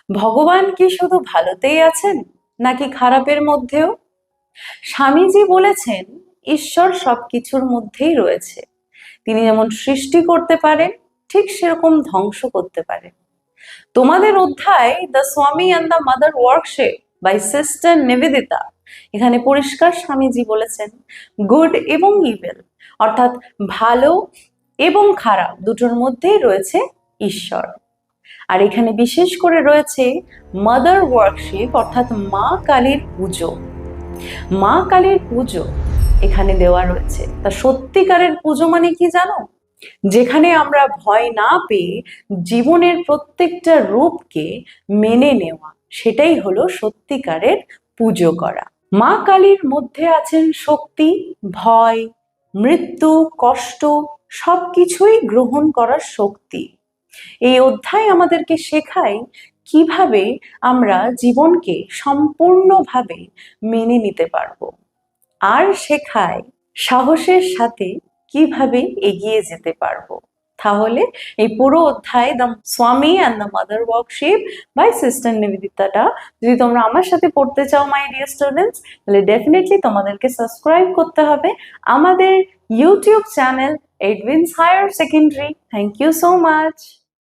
ভগবান কি শুধু ভালোতেই আছেন নাকি খারাপের মধ্যেও? স্বামীজি বলেছেন ঈশ্বর সবকিছুর মধ্যেই রয়েছে। তিনি যেমন সৃষ্টি করতে পারেন ঠিক সেরকম ধ্বংস করতে পারেন। তোমাদের অধ্যায় the Swami and the mother worship by sister Nivedita, এখানে পরিষ্কার স্বামীজি বলেছেন গুড এবং ইভেল, অর্থাৎ ভালো এবং খারাপ দুটোর মধ্যেই রয়েছে ঈশ্বর। আর এখানে বিশেষ করে রয়েছে মাদার ওয়ার্কশিপ, অর্থাৎ মা কালীর পুজো। মা কালীর পুজো এখানে দেওয়া রয়েছে। তা সত্যিকারের পুজো মানে কি জানো? যেখানে আমরা ভয় না পেয়ে জীবনের প্রত্যেকটা রূপকে মেনে নেওয়া, সেটাই হলো সত্যিকারের পুজো করা। মা কালীর মধ্যে আছেন শক্তি, ভয়, মৃত্যু, কষ্ট সবকিছুই গ্রহণ করার শক্তি। এই অধ্যায় আমাদেরকে শেখায় কিভাবে আমরা জীবনকে সম্পূর্ণভাবে মেনে নিতে পারবো, আর শেখায় সাহসের সাথে কিভাবে এগিয়ে যেতে পারবো। তাহলে এই পুরো অধ্যায় the Swami and the mother worship by sister নিবেদিতাটা যদি তোমরা আমার সাথে পড়তে চাও মাই ডিয়ার স্টুডেন্টস, তাহলে ডেফিনেটলি তোমাদেরকে সাবস্ক্রাইব করতে হবে আমাদের YouTube channel advance higher secondary. Thank you so much.